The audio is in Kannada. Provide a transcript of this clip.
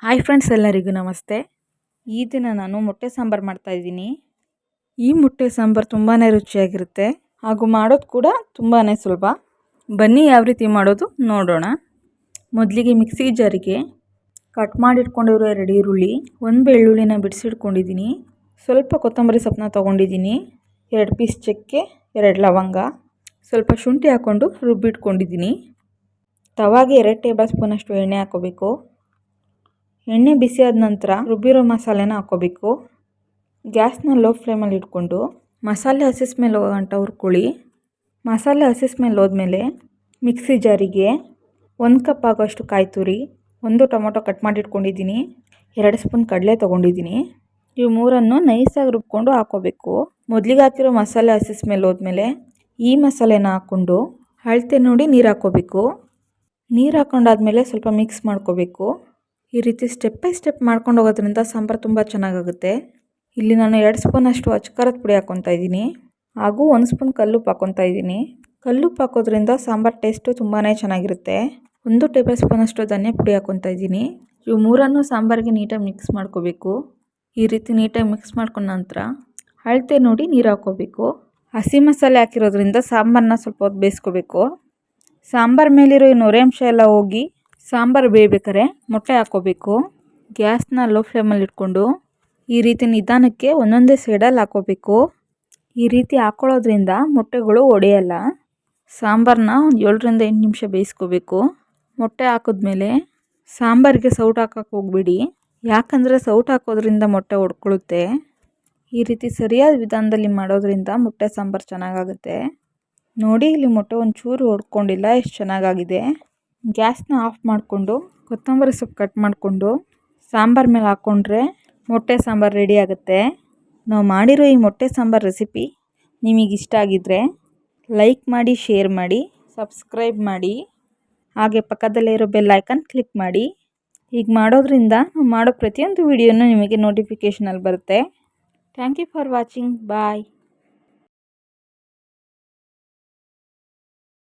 ಹಾಯ್ ಫ್ರೆಂಡ್ಸ್, ಎಲ್ಲರಿಗೂ ನಮಸ್ತೆ. ಈ ದಿನ ನಾನು ಮೊಟ್ಟೆ ಸಾಂಬಾರು ಮಾಡ್ತಾಯಿದ್ದೀನಿ. ಈ ಮೊಟ್ಟೆ ಸಾಂಬಾರು ತುಂಬಾ ರುಚಿಯಾಗಿರುತ್ತೆ ಹಾಗೂ ಮಾಡೋದು ಕೂಡ ತುಂಬಾ ಸುಲಭ. ಬನ್ನಿ ಯಾವ ರೀತಿ ಮಾಡೋದು ನೋಡೋಣ. ಮೊದಲಿಗೆ ಮಿಕ್ಸಿ ಜಾರಿಗೆ ಕಟ್ ಮಾಡಿಟ್ಕೊಂಡಿರೋ 2 ಈರುಳ್ಳಿ, 1 ಬೆಳ್ಳುಳ್ಳಿನ ಬಿಡಿಸಿಟ್ಕೊಂಡಿದ್ದೀನಿ, ಸ್ವಲ್ಪ ಕೊತ್ತಂಬರಿ ಸೊಪ್ಪನ್ನ ತೊಗೊಂಡಿದ್ದೀನಿ, 2 ಪೀಸ್ ಚಕ್ಕೆ, 2 ಲವಂಗ, ಸ್ವಲ್ಪ ಶುಂಠಿ ಹಾಕ್ಕೊಂಡು ರುಬ್ಬಿಟ್ಕೊಂಡಿದ್ದೀನಿ. ತವಾಗೆ 2 ಟೇಬಲ್ ಸ್ಪೂನಷ್ಟು ಎಣ್ಣೆ ಹಾಕ್ಕೋಬೇಕು. ಎಣ್ಣೆ ಬಿಸಿ ಆದ ನಂತರ ರುಬ್ಬಿರೋ ಮಸಾಲೆನ ಹಾಕ್ಕೋಬೇಕು. ಗ್ಯಾಸ್ನ ಲೋ ಫ್ಲೇಮಲ್ಲಿ ಇಟ್ಕೊಂಡು ಮಸಾಲೆ ಹಸಿ ಸ್ಮೆಲ್ ಹೋಗೋ ಗಂಟ ಹುರ್ಕೊಳ್ಳಿ. ಮಸಾಲೆ ಹಸಿ ಸ್ಮೆಲ್ ಹೋದ್ಮೇಲೆ ಮಿಕ್ಸಿ ಜಾರಿಗೆ 1 ಕಪ್ ಆಗೋಷ್ಟು ಕಾಯಿ ತುರಿ, 1 ಟೊಮೊಟೊ ಕಟ್ ಮಾಡಿ ಇಟ್ಕೊಂಡಿದ್ದೀನಿ, 2 ಸ್ಪೂನ್ ಕಡಲೆ ತೊಗೊಂಡಿದ್ದೀನಿ. ಇವು ಮೂರನ್ನು ನೈಸಾಗಿ ರುಬ್ಕೊಂಡು ಹಾಕ್ಕೋಬೇಕು. ಮೊದಲಿಗೆ ಹಾಕಿರೋ ಮಸಾಲೆ ಹಸಿ ಸ್ಮೆಲ್ ಹೋದ್ಮೇಲೆ ಈ ಮಸಾಲೆನ ಹಾಕ್ಕೊಂಡು ಅಳತೆ ನೋಡಿ ನೀರು ಹಾಕ್ಕೋಬೇಕು. ನೀರು ಹಾಕ್ಕೊಂಡಾದ್ಮೇಲೆ ಸ್ವಲ್ಪ ಮಿಕ್ಸ್ ಮಾಡ್ಕೋಬೇಕು. ಈ ರೀತಿ ಸ್ಟೆಪ್ ಬೈ ಸ್ಟೆಪ್ ಮಾಡ್ಕೊಂಡು ಹೋಗೋದ್ರಿಂದ ಸಾಂಬಾರು ತುಂಬ ಚೆನ್ನಾಗಾಗುತ್ತೆ. ಇಲ್ಲಿ ನಾನು 2 ಸ್ಪೂನಷ್ಟು ಅಚ್ಕಾರದ ಪುಡಿ ಹಾಕ್ಕೊತಾ ಇದ್ದೀನಿ ಹಾಗೂ 1 ಸ್ಪೂನ್ ಕಲ್ಲುಪ್ಪು ಹಾಕ್ಕೊತಾ ಇದ್ದೀನಿ. ಕಲ್ಲುಪ್ಪು ಹಾಕೋದ್ರಿಂದ ಸಾಂಬಾರು ಟೇಸ್ಟು ತುಂಬಾ ಚೆನ್ನಾಗಿರುತ್ತೆ. 1 ಟೇಬಲ್ ಸ್ಪೂನಷ್ಟು ಧನಿಯಾ ಪುಡಿ ಹಾಕ್ಕೊತಾ ಇದ್ದೀನಿ. ಇವು ಮೂರನ್ನು ಸಾಂಬಾರಿಗೆ ನೀಟಾಗಿ ಮಿಕ್ಸ್ ಮಾಡ್ಕೋಬೇಕು. ಈ ರೀತಿ ನೀಟಾಗಿ ಮಿಕ್ಸ್ ಮಾಡ್ಕೊಂಡ ನಂತರ ಅಳತೆ ನೋಡಿ ನೀರು ಹಾಕ್ಕೋಬೇಕು. ಹಸಿ ಮಸಾಲೆ ಹಾಕಿರೋದ್ರಿಂದ ಸಾಂಬಾರನ್ನ ಸ್ವಲ್ಪ ಹೊತ್ತು ಬೇಯಿಸ್ಕೋಬೇಕು. ಸಾಂಬಾರು ಮೇಲಿರೋ ಈ ನೊರೆ ಅಂಶ ಎಲ್ಲ ಹೋಗಿ ಸಾಂಬಾರು ಬೇಯಬೇಕಾದ್ರೆ ಮೊಟ್ಟೆ ಹಾಕ್ಕೋಬೇಕು. ಗ್ಯಾಸ್ನ ಲೋ ಫ್ಲೇಮಲ್ಲಿ ಇಟ್ಕೊಂಡು ಈ ರೀತಿ ನಿಧಾನಕ್ಕೆ ಒಂದೊಂದೇ ಸೈಡಲ್ಲಿ ಹಾಕ್ಕೋಬೇಕು. ಈ ರೀತಿ ಹಾಕ್ಕೊಳ್ಳೋದ್ರಿಂದ ಮೊಟ್ಟೆಗಳು ಒಡೆಯಲ್ಲ. ಸಾಂಬಾರನ್ನ 7ರಿಂದ 8 ನಿಮಿಷ ಬೇಯಿಸ್ಕೋಬೇಕು. ಮೊಟ್ಟೆ ಹಾಕಿದ್ಮೇಲೆ ಸಾಂಬಾರಿಗೆ ಸೌಟು ಹಾಕೋಕ್ಕೆ ಹೋಗ್ಬೇಡಿ, ಯಾಕಂದರೆ ಸೌಟು ಹಾಕೋದ್ರಿಂದ ಮೊಟ್ಟೆ ಒಡ್ಕೊಳ್ಳುತ್ತೆ. ಈ ರೀತಿ ಸರಿಯಾದ ವಿಧಾನದಲ್ಲಿ ಮಾಡೋದ್ರಿಂದ ಮೊಟ್ಟೆ ಸಾಂಬಾರು ಚೆನ್ನಾಗಾಗುತ್ತೆ. ನೋಡಿ, ಇಲ್ಲಿ ಮೊಟ್ಟೆ ಒಂಚೂರು ಒಡ್ಕೊಂಡಿಲ್ಲ, ಎಷ್ಟು ಚೆನ್ನಾಗಾಗಿದೆ. ಗ್ಯಾಸ್ನ ಆಫ್ ಮಾಡಿಕೊಂಡು ಕೊತ್ತಂಬರಿ ಸೊಪ್ಪು ಕಟ್ ಮಾಡಿಕೊಂಡು ಸಾಂಬಾರು ಮೇಲೆ ಹಾಕ್ಕೊಂಡ್ರೆ ಮೊಟ್ಟೆ ಸಾಂಬಾರು ರೆಡಿ ಆಗುತ್ತೆ. ನಾವು ಮಾಡಿರೋ ಈ ಮೊಟ್ಟೆ ಸಾಂಬಾರು ರೆಸಿಪಿ ನಿಮಗಿಷ್ಟ ಆಗಿದ್ದರೆ ಲೈಕ್ ಮಾಡಿ, ಶೇರ್ ಮಾಡಿ, ಸಬ್ಸ್ಕ್ರೈಬ್ ಮಾಡಿ, ಹಾಗೆ ಪಕ್ಕದಲ್ಲೇ ಇರೋ ಬೆಲ್ ಐಕನ್ ಕ್ಲಿಕ್ ಮಾಡಿ. ಹೀಗೆ ಮಾಡೋದ್ರಿಂದ ನಾವು ಮಾಡೋ ಪ್ರತಿಯೊಂದು ವಿಡಿಯೋನೂ ನಿಮಗೆ ನೋಟಿಫಿಕೇಷನಲ್ಲಿ ಬರುತ್ತೆ. Thank you for watching. Bye.